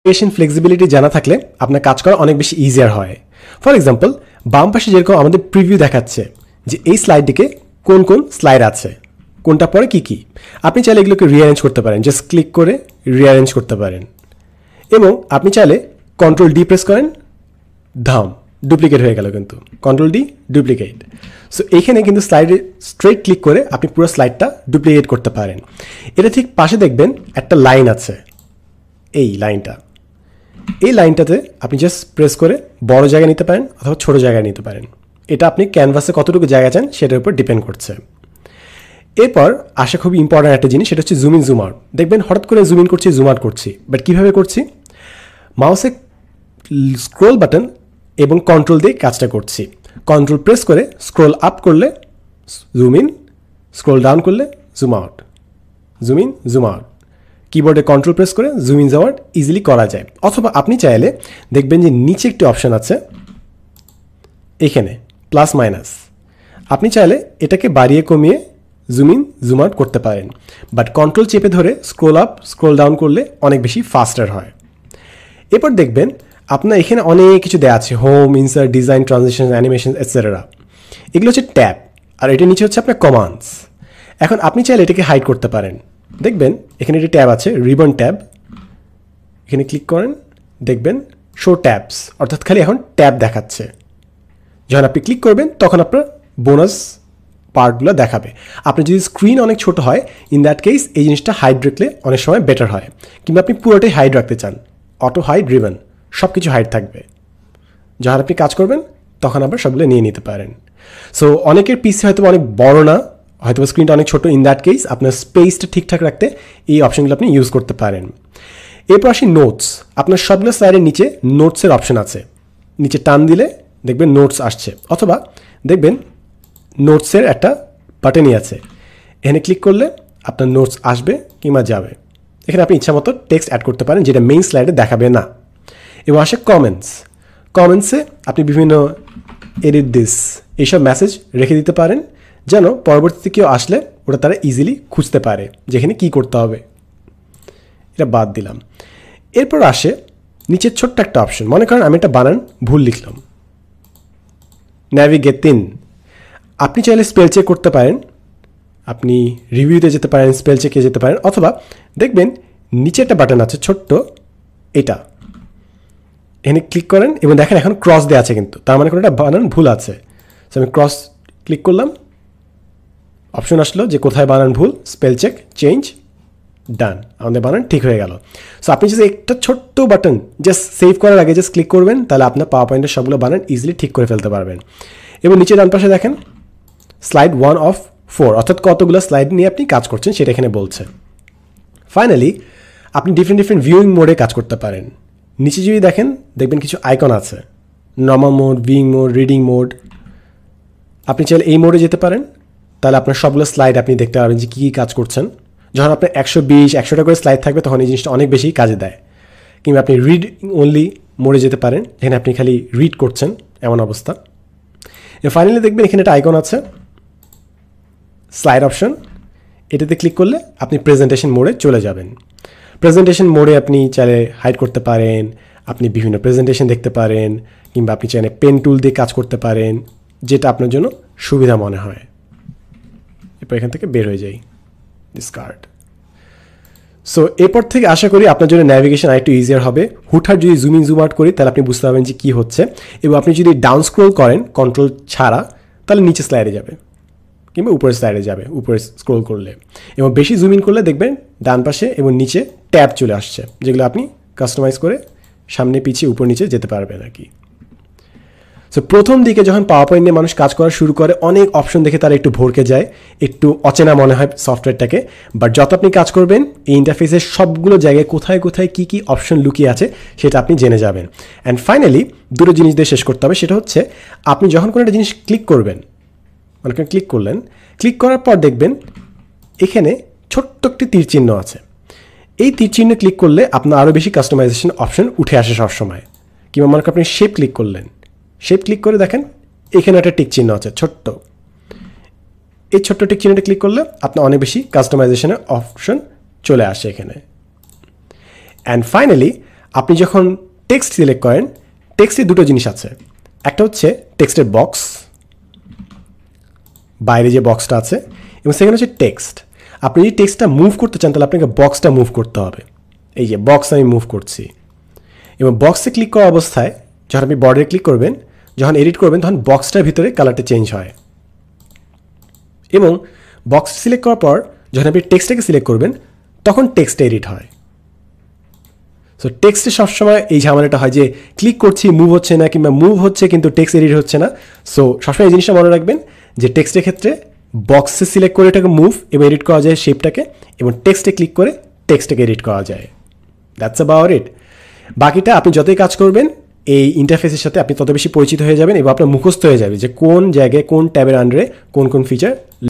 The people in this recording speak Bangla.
নেভিগেশন ফ্লেক্সিবিলিটি জানা থাকলে আপনার কাজ করা অনেক বেশি ইজিয়ার হয়। ফর এক্সাম্পল, বাম পাশে যেরকম আমাদের প্রিভিউ দেখাচ্ছে যে এই স্লাইডটিকে কোন কোন স্লাইড আছে, কোনটা পরে কি কি, আপনি চাইলে এগুলোকে রিঅ্যারেঞ্জ করতে পারেন। জাস্ট ক্লিক করে রিঅ্যারেঞ্জ করতে পারেন। এবং আপনি চাইলে কন্ট্রোল ডি প্রেস করেন, ধাম ডুপ্লিকেট হয়ে গেল, কিন্তু কন্ট্রোল ডি ডুপ্লিকেট। সো এইখানে কিন্তু স্লাইডে স্ট্রেট ক্লিক করে আপনি পুরো স্লাইডটা ডুপ্লিকেট করতে পারেন। এটা ঠিক পাশে দেখবেন একটা লাইন আছে, এই লাইনটাতে আপনি জাস্ট প্রেস করে বড় জায়গায় নিতে পারেন অথবা ছোট জায়গায় নিতে পারেন। এটা আপনি ক্যানভাসে কতটুকু জায়গা চান সেটার উপর ডিপেন্ড করছে। এরপর আসে খুবই ইম্পর্ট্যান্ট একটা জিনিস, সেটা হচ্ছে জুম ইন জুম আউট। দেখবেন হঠাৎ করে জুম ইন করছি, জুম আউট করছি, বাট কীভাবে করছি? মাউসে স্ক্রোল বাটন এবং কন্ট্রোল দিয়ে কাজটা করছি। কন্ট্রোল প্রেস করে স্ক্রোল আপ করলে জুম ইন, স্ক্রোল ডাউন করলে zoom out, zoom in zoom out. কিবোর্ডে কন্ট্রোল প্রেস করে zoom in zoom out easily করা যায়। অথবা আপনি চাইলে দেখবেন যে নিচে একটি অপশান আছে এখানে প্লাস মাইনাস, আপনি চাইলে এটাকে বাড়িয়ে কমিয়ে জুম ইন জুম আউট করতে পারেন। বাট কন্ট্রোল চেপে ধরে স্ক্রোল আপ স্ক্রোল ডাউন করলে অনেক বেশি ফাস্টার হয়। এরপর দেখবেন আপনার এখানে অনেক কিছু দেওয়া আছে, home, insert, design, transition, animation etcetera. এগুলো হচ্ছে ট্যাব, আর এটার নিচে হচ্ছে আপনার কমান্ডস। এখন আপনি চাইলে এটাকে হাইড করতে পারেন। দেখবেন এখানে একটি ট্যাব আছে, রিবন ট্যাব। এখানে ক্লিক করেন, দেখবেন শো ট্যাবস, অর্থাৎ খালি এখন ট্যাব দেখাচ্ছে। যখন আপনি ক্লিক করবেন তখন আপনার বোনাস পার্টগুলো দেখাবে। আপনার যদি স্ক্রিন অনেক ছোট হয়, ইন দ্যাট কেস এই জিনিসটা হাইড রাখলে অনেক সময় বেটার হয়। কিংবা আপনি পুরোটাই হাইড রাখতে চান, অটো হাইড রিবন, সব কিছু হাইড থাকবে। যখন আপনি কাজ করবেন তখন আবার সবগুলো নিয়ে নিতে পারেন। সো অনেকের পিসি হয়তো অনেক বড় না, হয়তো স্ক্রিনটা অনেক ছোট, ইন দ্যাট কেস আপনার স্পেসটা ঠিকঠাক রাখতে এই অপশনগুলো আপনি ইউজ করতে পারেন। এরপর আসি নোটস। আপনার সবগুলো স্লাইডের নিচে নোটসের অপশন আছে, নিচে টান দিলে দেখবেন নোটস আসছে, অথবা দেখবেন নোটসের একটা বাটনই আছে, এখানে ক্লিক করলে আপনার নোটস আসবে কিংবা যাবে। এখানে আপনি ইচ্ছা মতো টেক্সট অ্যাড করতে পারেন যেটা মেইন স্লাইডে দেখাবে না। এবং আসে কমেন্টসে আপনি বিভিন্ন এডিট দিস এইসব মেসেজ রেখে দিতে পারেন, যেন পরবর্তীতে কেউ আসলে ওটা তারা ইজিলি খুঁজতে পারে যেখানে কি করতে হবে। এটা বাদ দিলাম। এরপর আসে নিচের ছোট্ট একটা অপশন। মনে করেন আমি একটা বানান ভুল লিখলাম, ন্যাভিগেটিং। আপনি চাইলে স্পেল চেক করতে পারেন, আপনি রিভিউতে যেতে পারেন, স্পেল চেকে যেতে পারেন, অথবা দেখবেন নিচে একটা বাটন আছে ছোট্ট, এটা এখানে ক্লিক করেন এবং দেখেন এখন ক্রস দেওয়া আছে, কিন্তু তার মানে কোনো একটা বানান ভুল আছে। সো আমি ক্রস ক্লিক করলাম, অপশন আসলো যে কোথায় বানান ভুল, স্পেল চেক, চেঞ্জ, ডান, আমাদের বানান ঠিক হয়ে গেল। সো আপনি যদি একটা ছোট্ট বাটন জাস্ট সেভ করার আগে জাস্ট ক্লিক করবেন, তাহলে আপনার পাওয়ার পয়েন্টের সবগুলো বানান ইজিলি ঠিক করে ফেলতে পারবেন। এবং নিচে ডান পাশে দেখেন স্লাইড 1 of 4, অর্থাৎ কতগুলো স্লাইড নিয়ে আপনি কাজ করছেন সেটা এখানে বলছে। ফাইনালি আপনি ডিফারেন্ট ভিউইং মোডে কাজ করতে পারেন। নিচে যদি দেখেন দেখবেন কিছু আইকন আছে, normal mode, viewing mode, reading mode. আপনি চাইলে এই মোডে যেতে পারেন, তাহলে আপনার সবগুলো স্লাইড আপনি দেখতে পারবেন যে কী কী কাজ করছেন। যখন আপনার 120-100টা করে স্লাইড থাকবে তখন এই জিনিসটা অনেক বেশি কাজে দেয়। কিংবা আপনি রিড অনলি মোডে যেতে পারেন, যেখানে আপনি খালি রিড করছেন এমন অবস্থা। ফাইনালি দেখবেন এখানে একটা আইকন আছে, স্লাইড অপশন। এটাতে ক্লিক করলে আপনি প্রেজেন্টেশন মোডে চলে যাবেন। প্রেজেন্টেশন মোডে আপনি চাইলে হাইড করতে পারেন, আপনি বিভিন্ন প্রেজেন্টেশন দেখতে পারেন, কিংবা আপনি চাইলে পেন টুল দিয়ে কাজ করতে পারেন, যেটা আপনার জন্য সুবিধা মনে হয়। এরপর এখান থেকে বের হয়ে যাই, ডিসকার্ড। সো এরপর থেকে আশা করি আপনার জন্য ন্যাভিগেশন আরেকটু ইজিয়ার হবে। হুটহাট যদি জুম ইন জুম আউট করি তাহলে আপনি বুঝতে পারবেন যে কী হচ্ছে। এবং আপনি যদি ডাউন স্ক্রোল করেন কন্ট্রোল ছাড়া, তাহলে নিচে স্লাইডে যাবে কিংবা উপরের স্লাইডে যাবে উপরে স্ক্রোল করলে। এবং বেশি জুম ইন করলে দেখবেন ডান পাশে এবং নিচে ট্যাব চলে আসছে, যেগুলো আপনি কাস্টমাইজ করে সামনে পিছিয়ে উপর নিচে যেতে পারবেন আর কি। সো প্রথম দিকে যখন পাওয়ার পয়েন্ট নিয়ে মানুষ কাজ করা শুরু করে, অনেক অপশন দেখে তারা একটু ভরকে যায়, একটু অচেনা মনে হয় সফটওয়্যারটাকে। বাট যত আপনি কাজ করবেন এই ইন্টারফেসের সবগুলো জায়গায় কোথায় কোথায় কী কী অপশন লুকিয়ে আছে সেটা আপনি জেনে যাবেন। অ্যান্ড ফাইনালি দুটো জিনিস দিয়ে শেষ করতে হবে, সেটা হচ্ছে আপনি যখন কোনো একটা জিনিস ক্লিক করবেন, মানে ক্লিক করলেন, ক্লিক করার পর দেখবেন এখানে ছোট্ট একটি তীর চিহ্ন আছে। এই তীর চিহ্ন ক্লিক করলে আপনার আরও বেশি কাস্টমাইজেশন অপশন উঠে আসে সবসময়। কিংবা মনে করেন আপনি শেপ ক্লিক করলেন, শেপ ক্লিক করে দেখেন এখানে একটা টিক চিহ্ন আছে ছোট্ট, এই ছোট্ট টিক চিহ্নটা ক্লিক করলে আপনার অনেক বেশি কাস্টমাইজেশনের অপশন চলে আসে এখানে। অ্যান্ড ফাইনালি আপনি যখন টেক্সট সিলেক্ট করেন, টেক্সটে দুটো জিনিস আছে। একটা হচ্ছে টেক্সটের বক্স, বাইরে যে বক্সটা আছে, এবং সেখানে হচ্ছে টেক্সট। আপনি যদি টেক্সটটা মুভ করতে চান তাহলে আপনাকে বক্সটা মুভ করতে হবে। এই যে বক্স আমি মুভ করছি, এবং বক্সে ক্লিক করা অবস্থায় যখন আপনি বর্ডারে ক্লিক করবেন, যখন এডিট করবেন তখন বক্সটার ভিতরে কালারটা চেঞ্জ হয়। এবং বক্স সিলেক্ট করার পর যখন আপনি টেক্সটটাকে সিলেক্ট করবেন তখন টেক্সটটা এডিট হয়। সো টেক্সটে সবসময় এই ঝামেলাটা হয় যে ক্লিক করছি মুভ হচ্ছে না, কিংবা মুভ হচ্ছে কিন্তু টেক্সট এডিট হচ্ছে না। সো সবসময় এই জিনিসটা মনে রাখবেন যে টেক্সটের ক্ষেত্রে বক্সে সিলেক্ট করে এটাকে মুভ এবং এডিট করা যায় শেপটাকে, এবং টেক্সটে ক্লিক করে টেক্সটটাকে এডিট করা যায়। That's about it. বাকিটা আপনি যতই কাজ করবেন এই ইন্টারফেসের সাথে আপনি তত বেশি পরিচিত হয়ে যাবেন এবং আপনার মুখস্থ হয়ে যাবে যে কোন জায়গায় কোন ট্যাবের আন্ডারে কোন কোন ফিচার